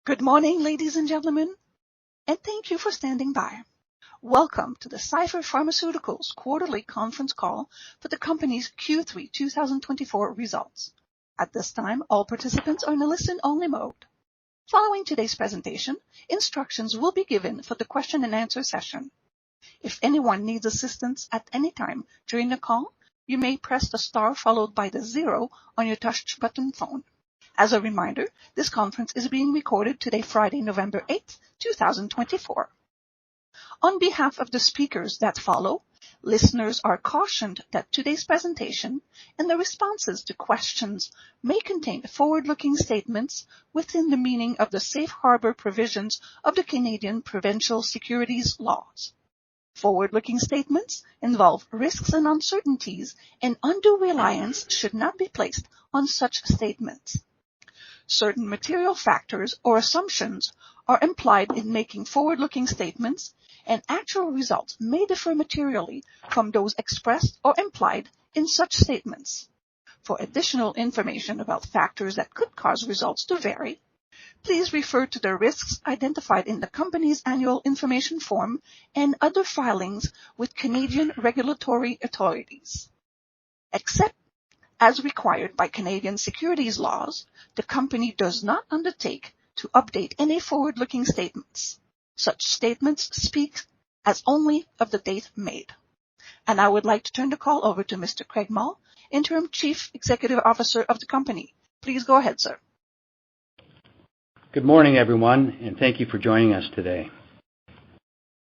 Good morning, ladies and gentlemen, and thank you for standing by. Welcome to the Cipher Pharmaceuticals quarterly conference call for the company's Q3 2024 results. At this time, all participants are in a listen-only mode. Following today's presentation, instructions will be given for the question and answer session. If anyone needs assistance at any time during the call, you may press the star followed by the 0 on your touch-button phone. As a reminder, this conference is being recorded today, Friday, November 8th, 2024. On behalf of the speakers that follow, listeners are cautioned that today's presentation and the responses to questions may contain forward-looking statements within the meaning of the safe harbor provisions of the Canadian provincial securities laws. Forward-looking statements involve risks and uncertainties, and undue reliance should not be placed on such statements. Certain material factors or assumptions are implied in making forward-looking statements, and actual results may differ materially from those expressed or implied in such statements. For additional information about factors that could cause results to vary, please refer to the risks identified in the company's annual information form and other filings with Canadian regulatory authorities. Except as required by Canadian securities laws, the company does not undertake to update any forward-looking statements. Such statements speak as only of the date made. And I would like to turn the call over to Mr. Craig Mull, Interim Chief Executive Officer of the company. Please go ahead, sir. Good morning, everyone, and thank you for joining us today.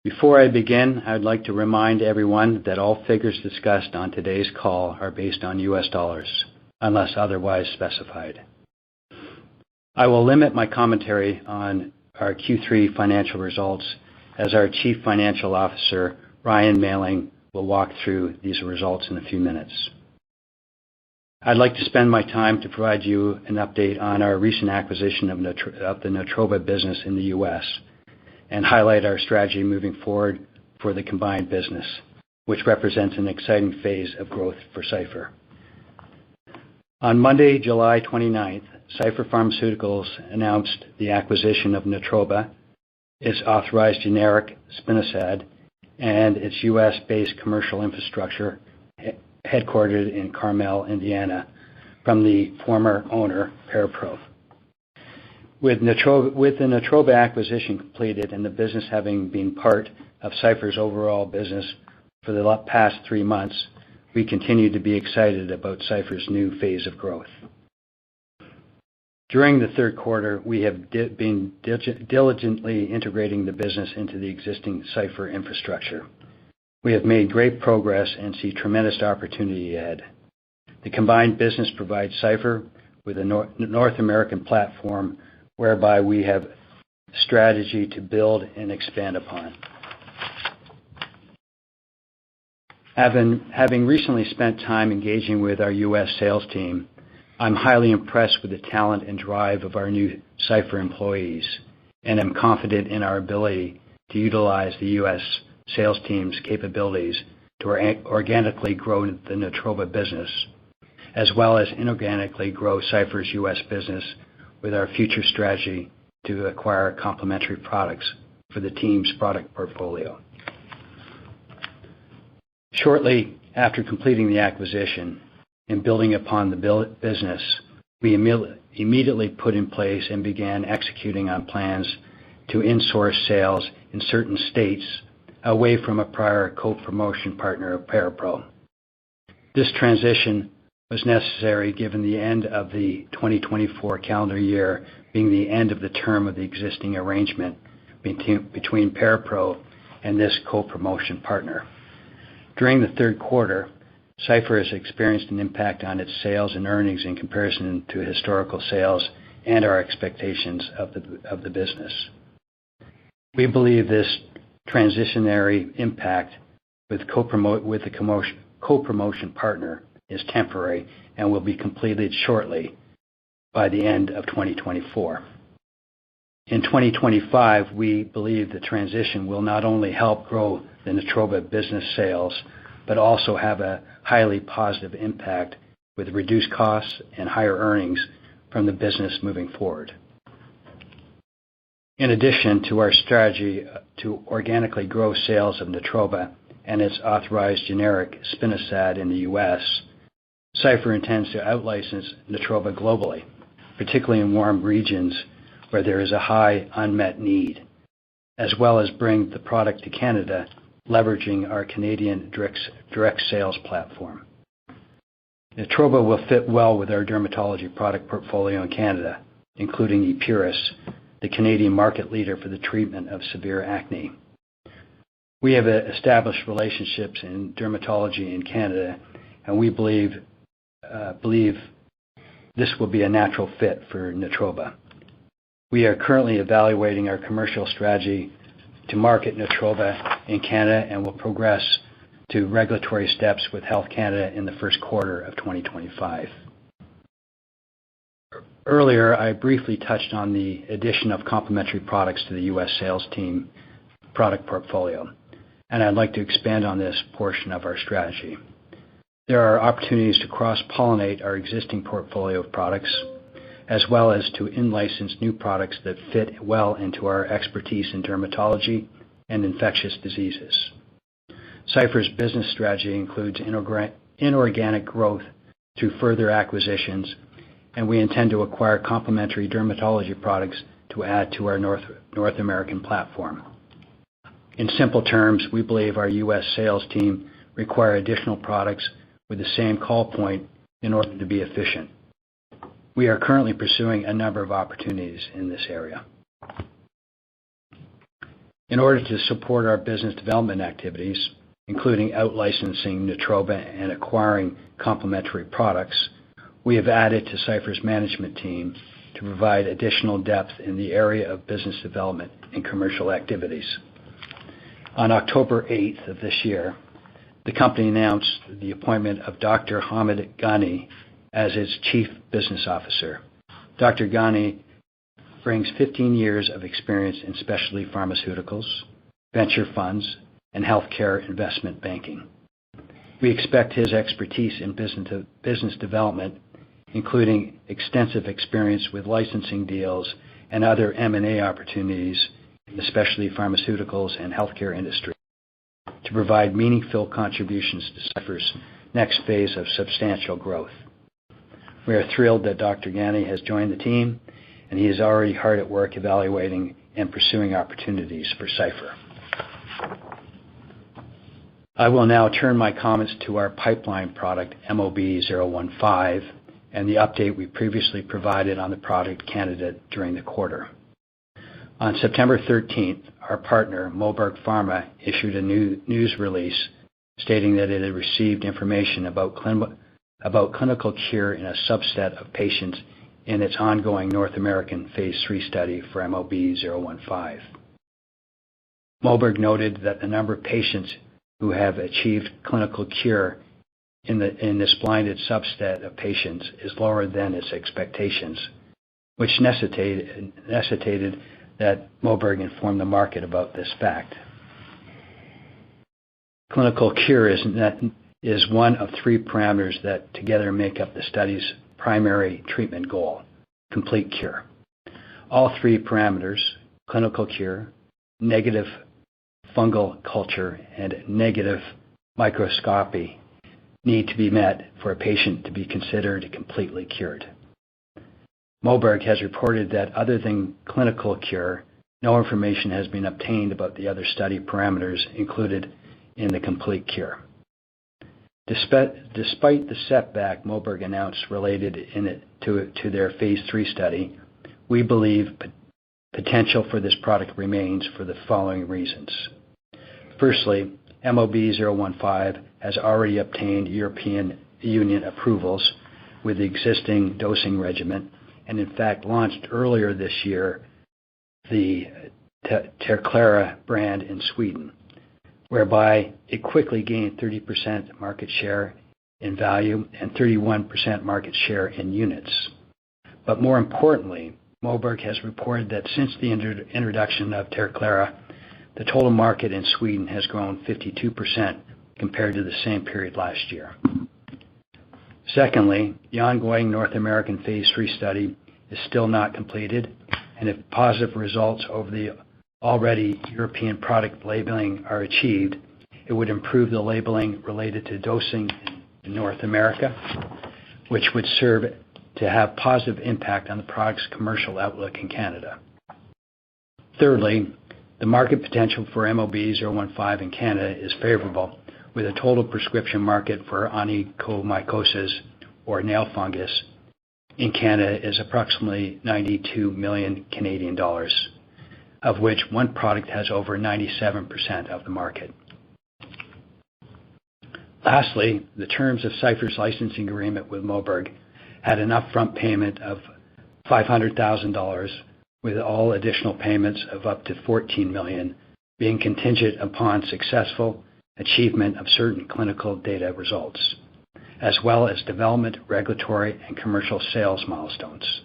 Before I begin, I would like to remind everyone that all figures discussed on today's call are based on U.S. dollars, unless otherwise specified. I will limit my commentary on our Q3 financial results as our Chief Financial Officer, Ryan Mailling, will walk through these results in a few minutes. I'd like to spend my time to provide you an update on our recent acquisition of the Natroba business in the U.S., and highlight our strategy moving forward for the combined business, which represents an exciting phase of growth for Cipher. On Monday, July 29th, Cipher Pharmaceuticals announced the acquisition of Natroba, its authorized generic spinosad, and its U.S.-based commercial infrastructure headquartered in Carmel, Indiana, from the former owner, ParaPRO. With the Natroba acquisition completed and the business having been part of Cipher's overall business for the past 3 months, we continue to be excited about Cipher's new phase of growth. During the third quarter, we have been diligently integrating the business into the existing Cipher infrastructure. We have made great progress and see tremendous opportunity ahead. The combined business provides Cipher with a North American platform whereby we have strategy to build and expand upon. Having recently spent time engaging with our U.S. sales team, I'm highly impressed with the talent and drive of our new Cipher employees, and am confident in our ability to utilize the U.S. sales team's capabilities to organically grow the Natroba business, as well as inorganically grow Cipher's U.S. business with our future strategy to acquire complementary products for the team's product portfolio. Shortly after completing the acquisition and building upon the business, we immediately put in place and began executing on plans to insource sales in certain states away from a prior co-promotion partner of ParaPRO. This transition was necessary given the end of the 2024 calendar year being the end of the term of the existing arrangement between ParaPRO and this co-promotion partner. During the third quarter, Cipher has experienced an impact on its sales and earnings in comparison to historical sales and our expectations of the business. We believe this transitionary impact with the co-promotion partner is temporary and will be completed shortly by the end of 2024. In 2025, we believe the transition will not only help grow the Natroba business sales, but also have a highly positive impact with reduced costs and higher earnings from the business moving forward. In addition to our strategy to organically grow sales of Natroba and its authorized generic spinosad in the U.S., Cipher intends to outlicense Natroba globally, particularly in warm regions where there is a high unmet need, as well as bring the product to Canada, leveraging our Canadian direct sales platform. Natroba will fit well with our dermatology product portfolio in Canada, including Epuris, the Canadian market leader for the treatment of severe acne. We have established relationships in dermatology in Canada, and we believe this will be a natural fit for Natroba. We are currently evaluating our commercial strategy to market Natroba in Canada and will progress to regulatory steps with Health Canada in the first quarter of 2025. Earlier, I briefly touched on the addition of complementary products to the U.S. sales team product portfolio, and I'd like to expand on this portion of our strategy. There are opportunities to cross-pollinate our existing portfolio of products, as well as to in-license new products that fit well into our expertise in dermatology and infectious diseases. Cipher's business strategy includes inorganic growth through further acquisitions, and we intend to acquire complementary dermatology products to add to our North American platform. In simple terms, we believe our U.S. sales team require additional products with the same call point in order to be efficient. We are currently pursuing a number of opportunities in this area. In order to support our business development activities, including out-licensing Natroba and acquiring complementary products, we have added to Cipher's management team to provide additional depth in the area of business development and commercial activities. On October 8th of this year, the company announced the appointment of Dr. Hamid Ghani as its Chief Business Officer. Dr. Ghani brings 15 years of experience in specialty pharmaceuticals, venture funds, and healthcare investment banking. We expect his expertise in business development, including extensive experience with licensing deals and other M&A opportunities in the specialty pharmaceuticals and healthcare industry, to provide meaningful contributions to Cipher's next phase of substantial growth. We are thrilled that Dr. Ghani has joined the team, and he is already hard at work evaluating and pursuing opportunities for Cipher. I will now turn my comments to our pipeline product, MOB-015, and the update we previously provided on the product candidate during the quarter. On September 13th, our partner, Moberg Pharma, issued a news release stating that it had received information about clinical cure in a subset of patients in its ongoing North American Phase 3 study for MOB-015. Moberg noted that the number of patients who have achieved clinical cure in this blinded subset of patients is lower than its expectations, which necessitated that Moberg inform the market about this fact. Clinical cure is one of three parameters that together make up the study's primary treatment goal, complete cure. All three parameters, clinical cure, negative fungal culture, and negative microscopy, need to be met for a patient to be considered completely cured. Moberg has reported that other than clinical cure, no information has been obtained about the other study parameters included in the complete cure. Despite the setback Moberg announced related to their Phase 3 study, we believe potential for this product remains for the following reasons. Firstly, MOB-015 has already obtained European Union approvals with the existing dosing regimen, and in fact launched earlier this year the Terclara brand in Sweden, whereby it quickly gained 30% market share in value and 31% market share in units. But more importantly, Moberg has reported that since the introduction of Terclara, the total market in Sweden has grown 52% compared to the same period last year. Secondly, the ongoing North American Phase 3 study is still not completed, and if positive results over the already European product labeling are achieved, it would improve the labeling related to dosing in North America, which would serve to have positive impact on the product's commercial outlook in Canada. Thirdly, the market potential for MOB-015 in Canada is favorable, with a total prescription market for onychomycosis, or nail fungus, in Canada is approximately 92 million Canadian dollars, of which one product has over 97% of the market. Lastly, the terms of Cipher's licensing agreement with Moberg had an upfront payment of $500,000, with all additional payments of up to $14 million being contingent upon successful achievement of certain clinical data results, as well as development, regulatory, and commercial sales milestones.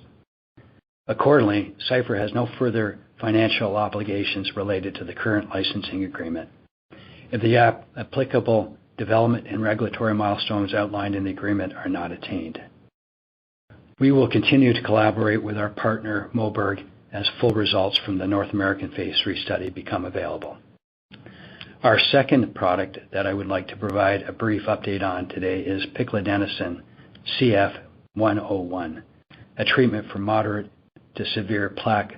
Accordingly, Cipher has no further financial obligations related to the current licensing agreement. If the applicable development and regulatory milestones outlined in the agreement are not attained, we will continue to collaborate with our partner, Moberg, as full results from the North American Phase 3 study become available. Our second product that I would like to provide a brief update on today is piclidenoson CF101, a treatment for moderate to severe plaque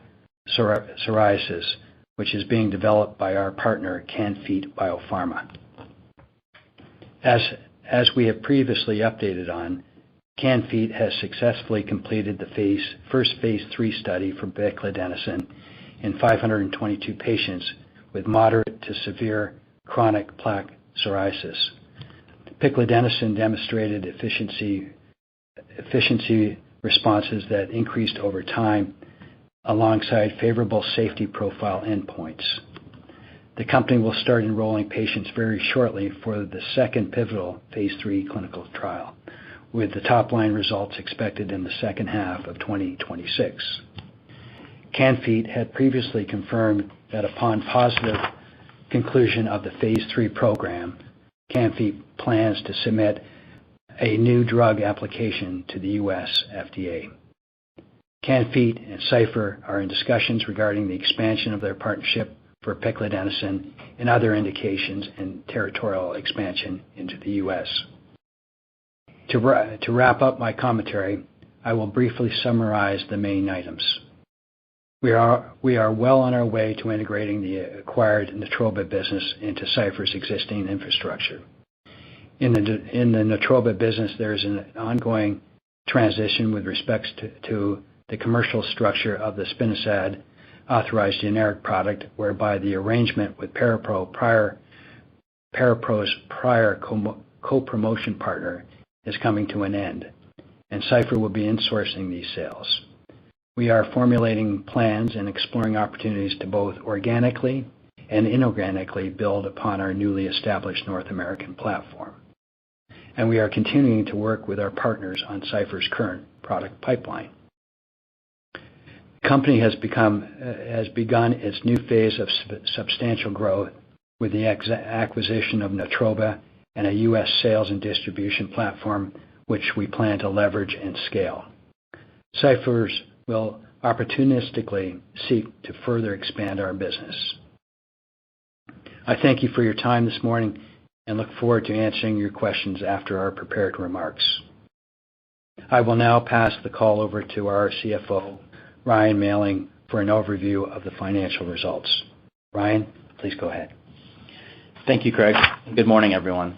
psoriasis, which is being developed by our partner, Can-Fite Biopharma. As we have previously updated on, Can-Fite has successfully completed the first Phase 3 study for piclidenoson in 522 patients with moderate to severe chronic plaque psoriasis. Piclidenoson demonstrated efficiency responses that increased over time alongside favorable safety profile endpoints. The company will start enrolling patients very shortly for the second pivotal Phase 3 clinical trial, with the top-line results expected in the second half of 2026. Can-Fite had previously confirmed that upon positive conclusion of the Phase 3 program, Can-Fite plans to submit a new drug application to the U.S. FDA. Can-Fite and Cipher are in discussions regarding the expansion of their partnership for piclidenoson and other indications and territorial expansion into the U.S. To wrap up my commentary, I will briefly summarize the main items. We are well on our way to integrating the acquired Natroba business into Cipher's existing infrastructure. In the Natroba business, there is an ongoing transition with respect to the commercial structure of the spinosad authorized generic product, whereby the arrangement with Parapro's prior co-promotion partner is coming to an end, and Cipher will be insourcing these sales. We are formulating plans and exploring opportunities to both organically and inorganically build upon our newly established North American platform. And we are continuing to work with our partners on Cipher's current product pipeline. The company has begun its new phase of substantial growth with the acquisition of Natroba and a U.S. sales and distribution platform, which we plan to leverage and scale. Cipher's will opportunistically seek to further expand our business. I thank you for your time this morning and look forward to answering your questions after our prepared remarks. I will now pass the call over to our CFO, Ryan Mailling, for an overview of the financial results. Ryan, please go ahead. Thank you, Craig. Good morning, everyone.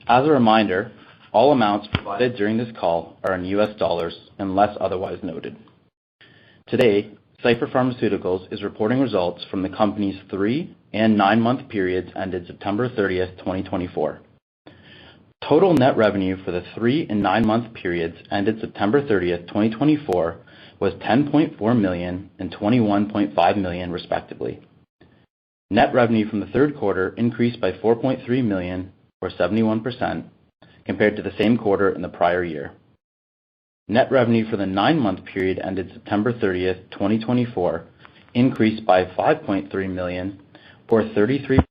As a reminder, all amounts provided during this call are in U.S. dollars unless otherwise noted. Today, Cipher Pharmaceuticals is reporting results from the company's 3 and 9-month periods ended September 30th, 2024. Total net revenue for the 3 and 9-month periods ended September 30th, 2024 was $10.4 million and $21.5 million, respectively. Net revenue from the third quarter increased by $4.3 million, or 71%, compared to the same quarter in the prior year. Net revenue for the 9-month period ended September 30th, 2024 increased by $5.3 million, or 33%.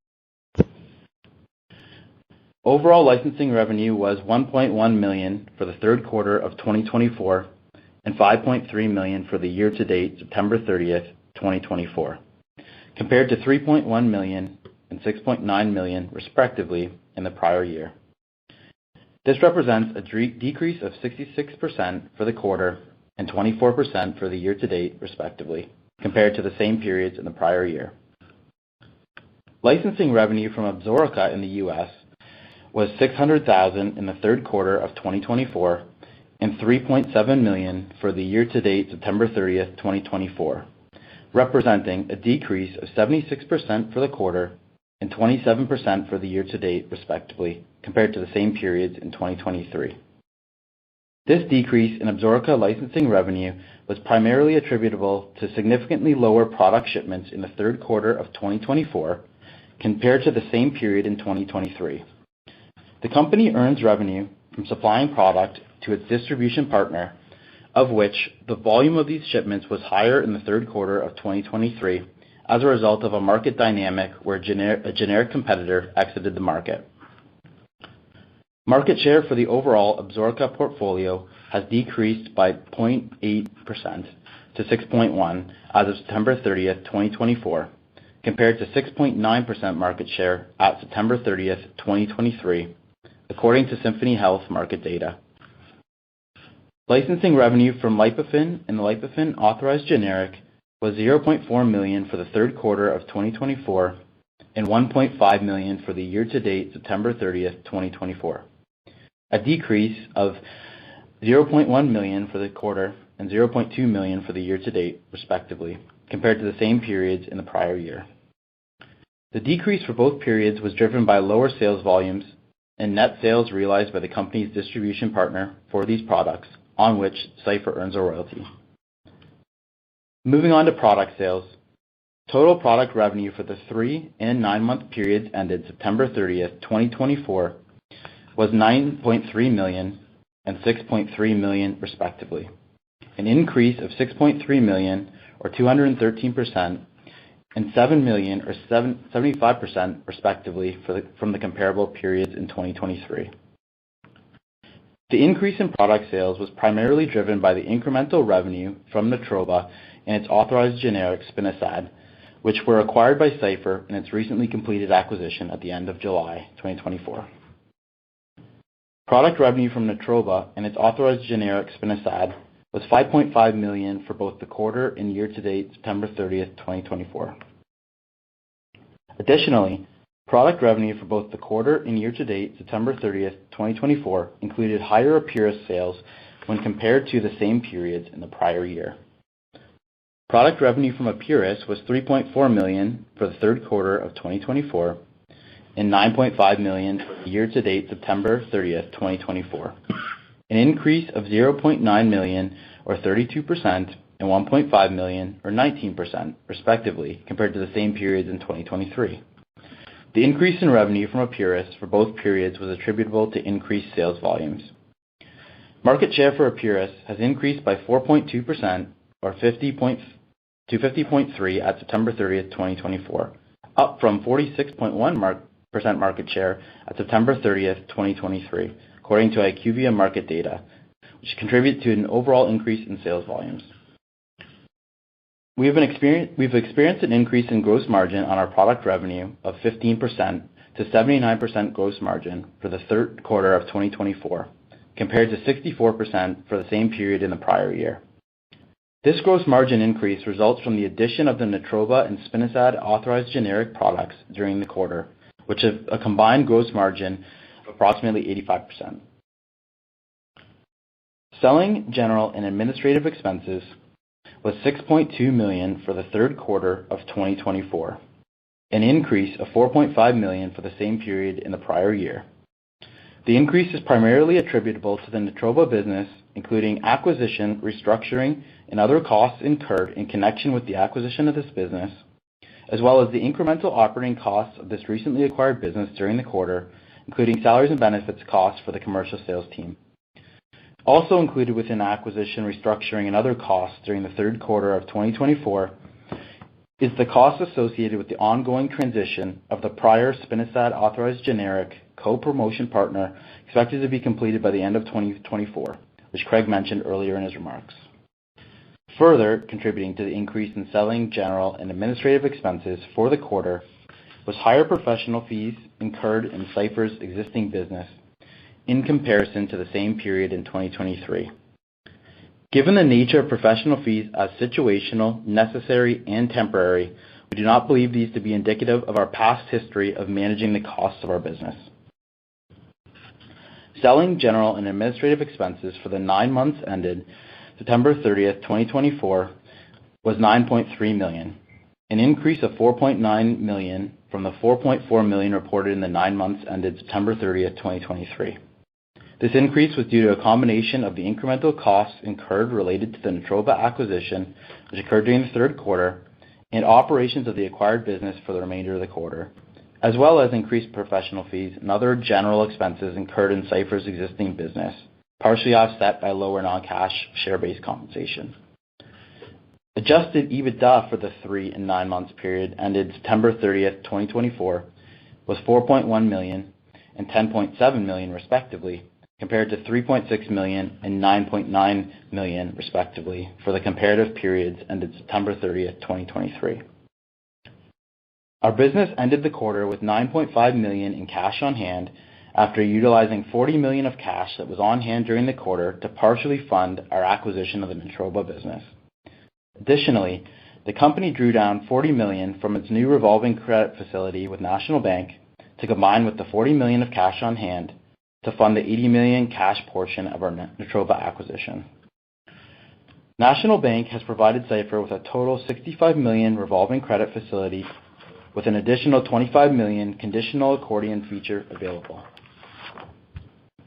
Overall licensing revenue was $1.1 million for the third quarter of 2024, and $5.3 million for the year-to-date September 30th, 2024, compared to $3.1 million and $6.9 million, respectively, in the prior year. This represents a decrease of 66% for the quarter and 24% for the year-to-date, respectively, compared to the same periods in the prior year. Licensing revenue from Absorica in the U.S. was $600,000 in the third quarter of 2024 and $3.7 million for the year-to-date September 30th, 2024, representing a decrease of 76% for the quarter and 27% for the year-to-date, respectively, compared to the same periods in 2023. This decrease in Absorica licensing revenue was primarily attributable to significantly lower product shipments in the third quarter of 2024 compared to the same period in 2023. The company earns revenue from supplying product to its distribution partner, of which the volume of these shipments was higher in the third quarter of 2023 as a result of a market dynamic where a generic competitor exited the market. Market share for the overall Absorica portfolio has decreased by 0.8% to 6.1% as of September 30th, 2024, compared to 6.9% market share at September 30th, 2023, according to Symphony Health market data. Licensing revenue from Lipofen and the Lipofen authorized generic was $0.4 million for the third quarter of 2024 and $1.5 million for the year-to-date September 30th, 2024, a decrease of $0.1 million for the quarter and $0.2 million for the year-to-date, respectively, compared to the same periods in the prior year. The decrease for both periods was driven by lower sales volumes and net sales realized by the company's distribution partner for these products, on which Cipher earns a royalty. Moving on to product sales, total product revenue for the 3 and 9-month periods ended September 30th, 2024, was $9.3 million and $6.3 million, respectively, an increase of $6.3 million, or 213%, and $7 million, or 75%, respectively, from the comparable periods in 2023. The increase in product sales was primarily driven by the incremental revenue from Natroba and its authorized generic Spinosad, which were acquired by Cipher in its recently completed acquisition at the end of July 2024. Product revenue from Natroba and its authorized generic Spinosad was $5.5 million for both the quarter and year-to-date September 30th, 2024. Additionally, product revenue for both the quarter and year-to-date September 30th, 2024 included higher Epuris sales when compared to the same periods in the prior year. Product revenue from Epuris was $3.4 million for the third quarter of 2024 and $9.5 million for the year-to-date September 30th, 2024, an increase of $0.9 million, or 32%, and $1.5 million, or 19%, respectively, compared to the same periods in 2023. The increase in revenue from Epuris for both periods was attributable to increased sales volumes. Market share for Epuris has increased by 4.2%, or 50.3% at September 30th, 2024, up from 46.1% market share at September 30th, 2023, according to IQVIA market data, which contribute to an overall increase in sales volumes. We've experienced an increase in gross margin on our product revenue of 15% to 79% gross margin for the third quarter of 2024, compared to 64% for the same period in the prior year. This gross margin increase results from the addition of the Natroba and Spinosad authorized generic products during the quarter, which have a combined gross margin of approximately 85%. Selling, general, and administrative expenses was $6.2 million for the third quarter of 2024, an increase of $4.5 million for the same period in the prior year. The increase is primarily attributable to the Natroba business, including acquisition, restructuring, and other costs incurred in connection with the acquisition of this business, as well as the incremental operating costs of this recently acquired business during the quarter, including salaries and benefits costs for the commercial sales team. Also included within acquisition, restructuring, and other costs during the third quarter of 2024 is the cost associated with the ongoing transition of the prior Spinosad authorized generic co-promotion partner, expected to be completed by the end of 2024, which Craig mentioned earlier in his remarks. Further contributing to the increase in selling, general, and administrative expenses for the quarter was higher professional fees incurred in Cipher's existing business in comparison to the same period in 2023. Given the nature of professional fees as situational, necessary, and temporary, we do not believe these to be indicative of our past history of managing the costs of our business. Selling, general, and administrative expenses for the 9 months ended September 30th, 2024 was $9.3 million, an increase of $4.9 million from the $4.4 million reported in the 9 months ended September 30th, 2023. This increase was due to a combination of the incremental costs incurred related to the Natroba acquisition, which occurred during the third quarter, and operations of the acquired business for the remainder of the quarter, as well as increased professional fees and other general expenses incurred in Cipher's existing business, partially offset by lower non-cash share-based compensation. Adjusted EBITDA for the 3 and 9 months period ended September 30th, 2024 was $4.1 million and $10.7 million respectively, compared to $3.6 million and $9.9 million respectively for the comparative periods ended September 30th, 2023. Our business ended the quarter with $9.5 million in cash on hand after utilizing $40 million of cash that was on hand during the quarter to partially fund our acquisition of the Natroba business. Additionally, the company drew down $40 million from its new revolving credit facility with National Bank to combine with the $40 million of cash on hand to fund the $80 million cash portion of our Natroba acquisition. National Bank has provided Cipher with a total $65 million revolving credit facility with an additional $25 million conditional accordion feature available.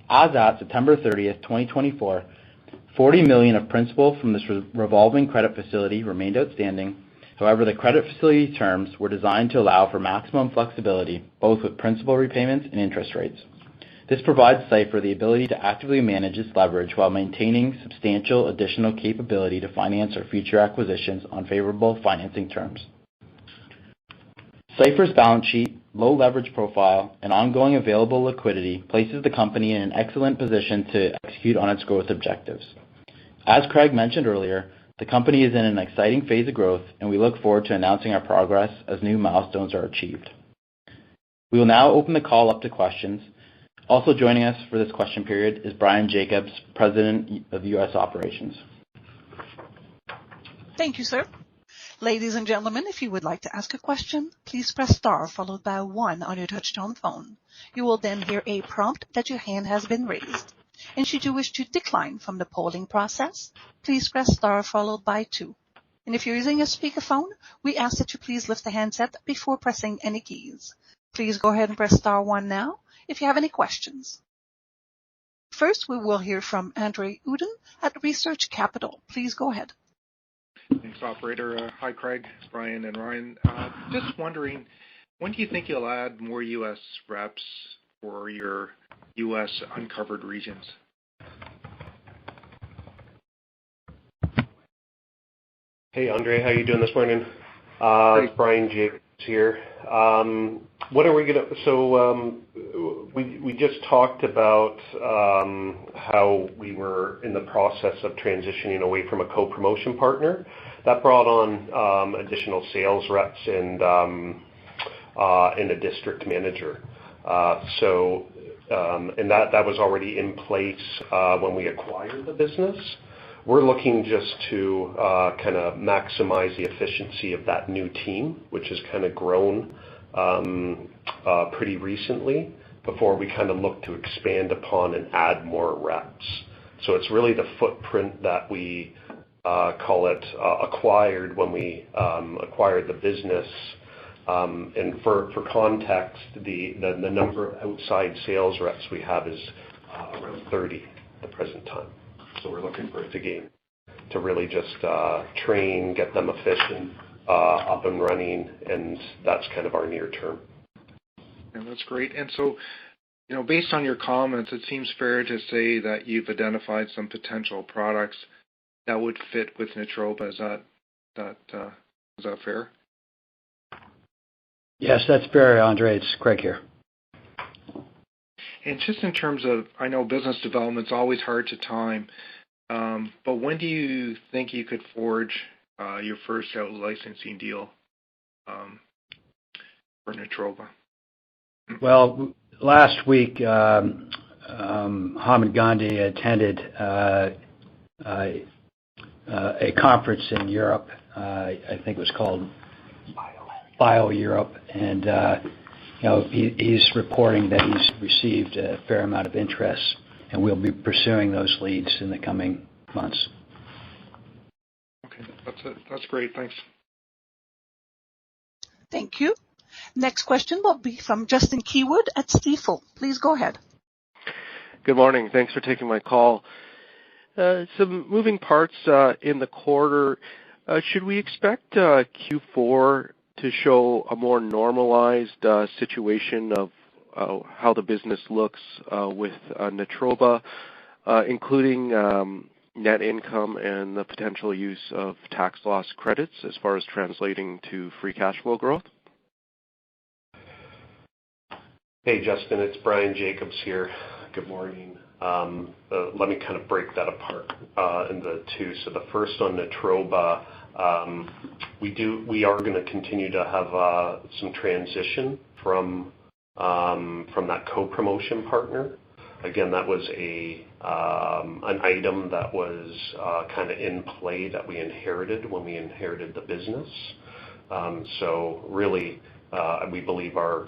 As at September 30th, 2024, $40 million of principal from this revolving credit facility remained outstanding. However, the credit facility terms were designed to allow for maximum flexibility, both with principal repayments and interest rates. This provides Cipher the ability to actively manage its leverage while maintaining substantial additional capability to finance our future acquisitions on favorable financing terms. Cipher's balance sheet, low leverage profile, and ongoing available liquidity places the company in an excellent position to execute on its growth objectives. As Craig mentioned earlier, the company is in an exciting phase of growth, and we look forward to announcing our progress as new milestones are achieved. We will now open the call up to questions. Also joining us for this question period is Brian Jacobs, President of U.S. Operations. Thank you, sir. Ladies and gentlemen, if you would like to ask a question, please press star followed by 1 on your touch-tone phone. You will then hear a prompt that your hand has been raised. And should you wish to decline from the polling process, please press star followed by 2. And if you're using a speakerphone, we ask that you please lift the handset before pressing any keys. Please go ahead and press star 1 now if you have any questions. First, we will hear from Andre Uden at Research Capital. Please go ahead. Thanks, operator. Hi, Craig, Brian, and Ryan. Just wondering, when do you think you'll add more U.S. reps for your U.S. uncovered regions? Hey, Andre, how you doing this morning? It's Brian Jacobs here. What are we gonna? So we just talked about how we were in the process of transitioning away from a co-promotion partner that brought on additional sales reps and a district manager. And that was already in place when we acquired the business. We're looking just to kind of maximize the efficiency of that new team, which has kind of grown pretty recently, before we kind of look to expand upon and add more reps. So it's really the footprint that we call it acquired when we acquired the business. And for context, the number of outside sales reps we have is around 30 at the present time. So we're looking for it to really just train, get them efficient, up and running, and that's kind of our near term. Yeah, that's great. And so, based on your comments, it seems fair to say that you've identified some potential products that would fit with Natroba. Is that fair? Yes, that's fair, Andre. It's Craig here. And just in terms of, I know business development's always hard to time, But when do you think you could forge your first out licensing deal for Natroba? Well, last week, Hamid Gandhi attended a conference in Europe. I think it was called Bio Europe, and he's reporting that he's received a fair amount of interest, and we'll be pursuing those leads in the coming months. Okay, that's it. That's great. Thanks. Thank you. Next question will be from Justin Keywood at Stifel. Please go ahead. Good morning. Thanks for taking my call. Some moving parts in the quarter. Should we expect Q4 to show a more normalized situation of how the business looks with Natroba, including net income and the potential use of tax loss credits as far as translating to free cash flow growth? Hey, Justin, it's Brian Jacobs here. Good morning. Let me kind of break that apart into two. So the first on Natroba, we are going to continue to have some transition from that co-promotion partner. Again, that was an item that was kind of in play that we inherited when we inherited the business. So really, we believe our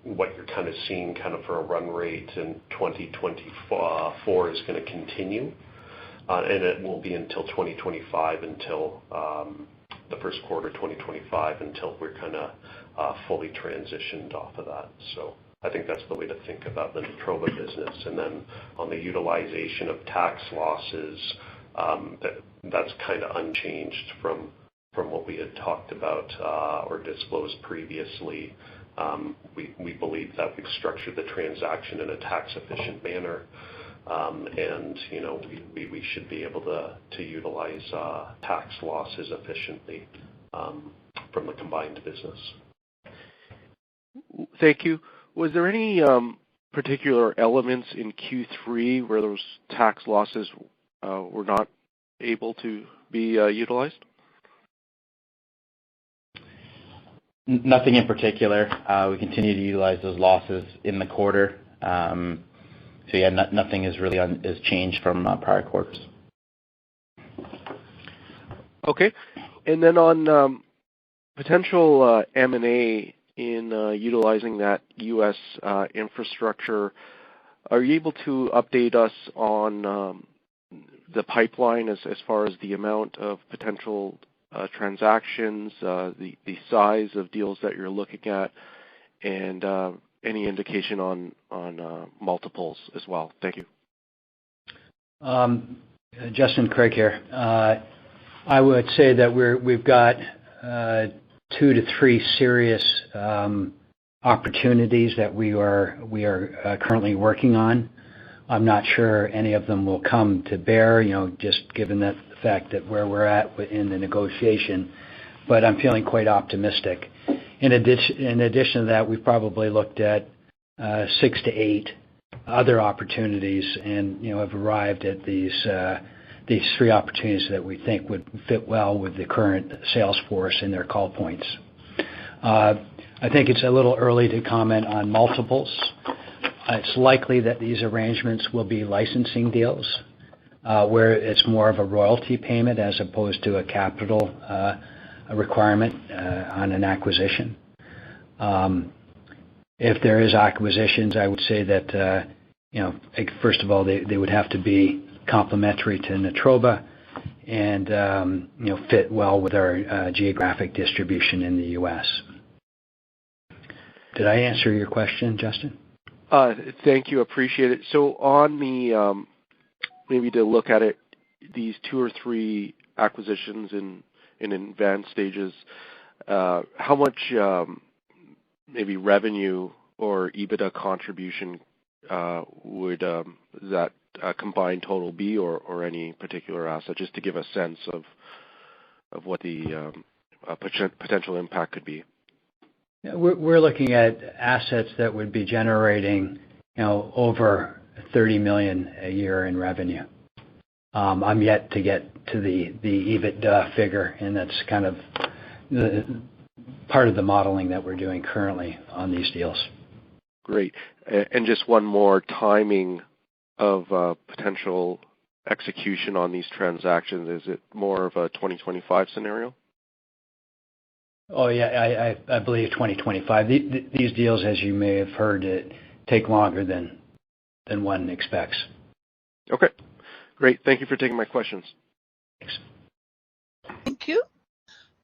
what you're kind of seeing kind of for a run rate in 2024 is going to continue, and it will be until 2025, until the first quarter 2025, until we're kind of fully transitioned off of that. So I think that's the way to think about the Natroba business. And then on the utilization of tax losses, that's kind of unchanged from what we had talked about or disclosed previously. We believe that we've structured the transaction in a tax-efficient manner, and we should be able to utilize tax losses efficiently from the combined business. Thank you. Was there any particular elements in Q3 where those tax losses were not able to be utilized? Nothing in particular. We continue to utilize those losses in the quarter. So yeah, nothing is really is changed from prior quarters. Okay. And then on potential M&A in utilizing that U.S. infrastructure, are you able to update us on the pipeline as far as the amount of potential transactions, the size of deals that you're looking at, and any indication on multiples as well? Thank you. Justin, Craig here. I would say that we've got 2 to 3 serious opportunities that we are currently working on. I'm not sure any of them will come to bear, just given the fact that where we're at in the negotiation, but I'm feeling quite optimistic. In addition to that, we've probably looked at 6 to 8 other opportunities and have arrived at these 3 opportunities that we think would fit well with the current sales force and their call points. I think it's a little early to comment on multiples. It's likely that these arrangements will be licensing deals where it's more of a royalty payment as opposed to a capital requirement on an acquisition. If there is acquisitions, I would say that first of all, they would have to be complementary to Natroba and fit well with our geographic distribution in the U.S. Did I answer your question, Justin? Thank you. Appreciate it. So on the maybe to look at it, these 2 or 3 acquisitions in advanced stages, how much maybe revenue or EBITDA contribution would that combined total be, or any particular asset, just to give a sense of what the potential impact could be? Yeah, we're looking at assets that would be generating over $30 million a year in revenue. I'm yet to get to the EBITDA figure, and that's kind of the part of the modeling that we're doing currently on these deals. Great. And just one more, timing of potential execution on these transactions. Is it more of a 2025 scenario? Oh, yeah, I believe 2025. These deals, as you may have heard, take longer than one expects. Okay, great. Thank you for taking my questions. Thanks. Thank you.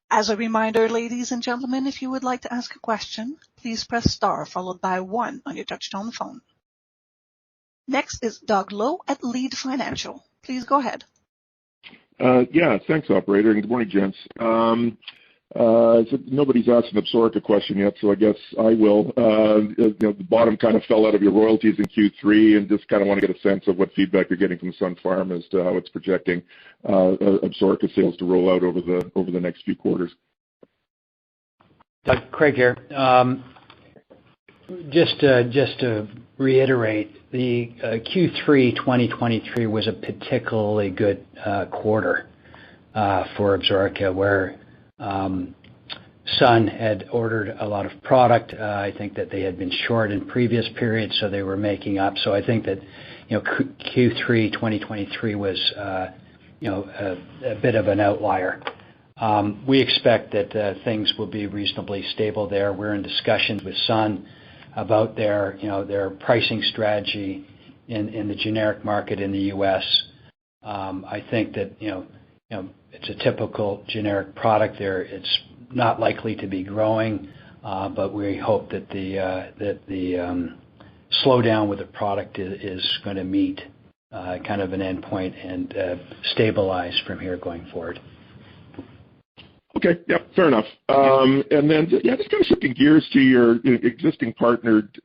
As a reminder, ladies and gentlemen, if you would like to ask a question, please press star followed by 1 on your touchtone phone. Next is Doug Lowe at Lead Financial. Please go ahead. Yeah, thanks, operator, and good morning, gents. So nobody's asked an Absorica question yet, so I guess I will. The bottom kind of fell out of your royalties in Q3, and just kind of want to get a sense of what feedback you're getting from Sun Pharma as to how it's projecting Absorica sales to roll out over the next few quarters. Doug, Craig here. Just to reiterate, the Q3 2023 was a particularly good quarter for Absorica, where Sun had ordered a lot of product. I think that they had been short in previous periods, so they were making up. So I think that Q3 2023 was a bit of an outlier. We expect that things will be reasonably stable there. We're in discussions with Sun about their pricing strategy in the generic market in the U.S. I think that it's a typical generic product there. It's not likely to be growing, but we hope that the slowdown with the product is going to meet kind of an endpoint and stabilize from here going forward. Okay, yeah, fair enough. And then, just kind of shifting gears to your existing partnered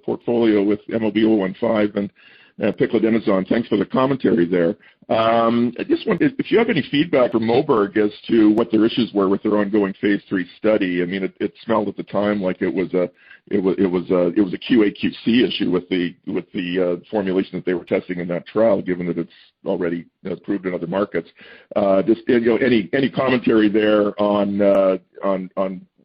portfolio with MOB-015 and piclidenoson. Thanks for the commentary there. I just wondered if you have any feedback from Moberg as to what their issues were with their ongoing phase 3 study. I mean, it smelled at the time like it was a QA/QC issue with the formulation that they were testing in that trial, given that it's already approved in other markets. Just any commentary there on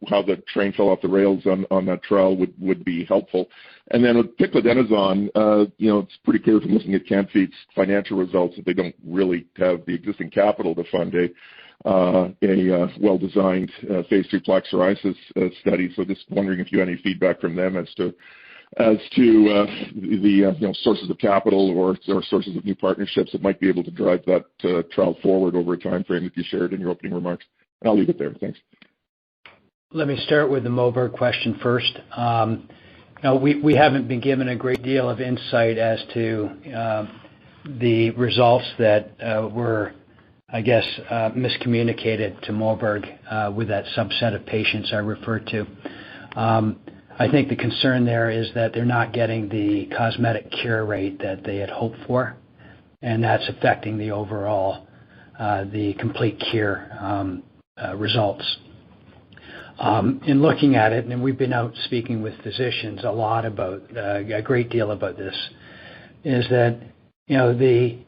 how the train fell off the rails on that trial would be helpful. And then with piclidenoson, it's pretty clear from looking at Can-Fite's financial results that they don't really have the existing capital to fund a well-designed phase 3 plaque psoriasis study. So just wondering if you had any feedback from them as to the sources of capital or sources of new partnerships that might be able to drive that trial forward over a time frame that you shared in your opening remarks. And I'll leave it there. Thanks. Let me start with the Moberg question first. We haven't been given a great deal of insight as to the results that were, I guess, miscommunicated to Moberg with that subset of patients I referred to. I think the concern there is that they're not getting the cosmetic cure rate that they had hoped for, and that's affecting the overall, the complete cure results. In looking at it, and we've been out speaking with physicians a great deal about this, is that the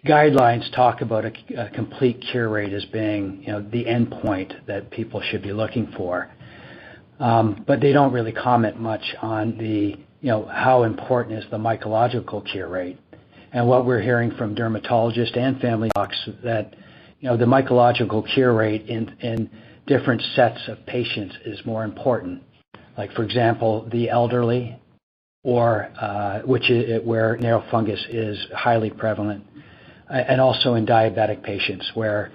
guidelines talk about a complete cure rate as being the endpoint that people should be looking for, but they don't really comment much on the how important is the mycological cure rate. And what we're hearing from dermatologists and family docs that the mycological cure rate in different sets of patients is more important. Like, for example, the elderly, or where narrow fungus is highly prevalent, and also in diabetic patients where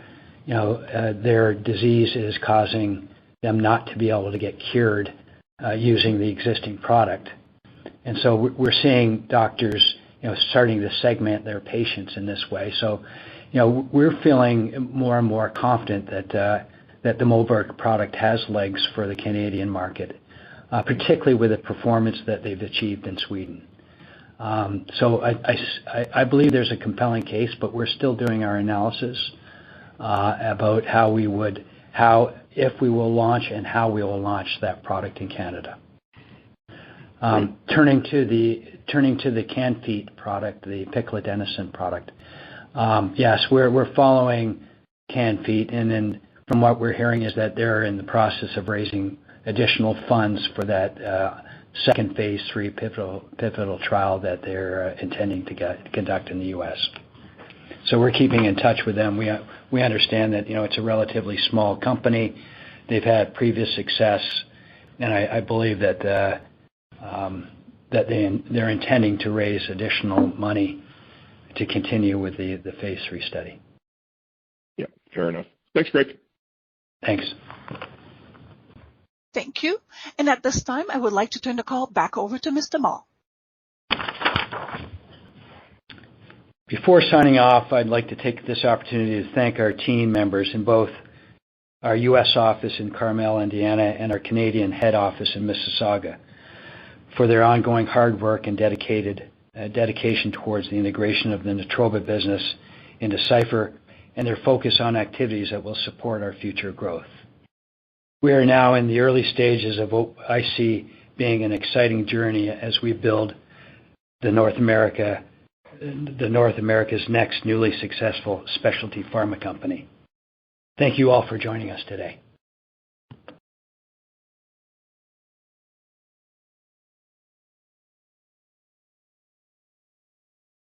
their disease is causing them not to be able to get cured using the existing product. And so we're seeing doctors starting to segment their patients in this way. So we're feeling more and more confident that the Moberg product has legs for the Canadian market, particularly with the performance that they've achieved in Sweden. So I believe there's a compelling case, but we're still doing our analysis about if we will launch and how we will launch that product in Canada. Turning to the Can-Fite product, the piclidenoson product. Yes, we're following Can-Fite, and then from what we're hearing is that they're in the process of raising additional funds for that second phase 3 pivotal trial that they're intending to conduct in the U.S. So we're keeping in touch with them. We understand that it's a relatively small company. They've had previous success, and I believe that they're intending to raise additional money to continue with the phase 3 study. Yeah, fair enough. Thanks, Greg. Thanks. Thank you. And at this time, I would like to turn the call back over to Mr. Mall. Before signing off, I'd like to take this opportunity to thank our team members in both our U.S. office in Carmel, Indiana, and our Canadian head office in Mississauga for their ongoing hard work and dedication towards the integration of the Natroba business into Cipher and their focus on activities that will support our future growth. We are now in the early stages of what I see being an exciting journey as we build North America's next newly successful specialty pharma company. Thank you all for joining us today.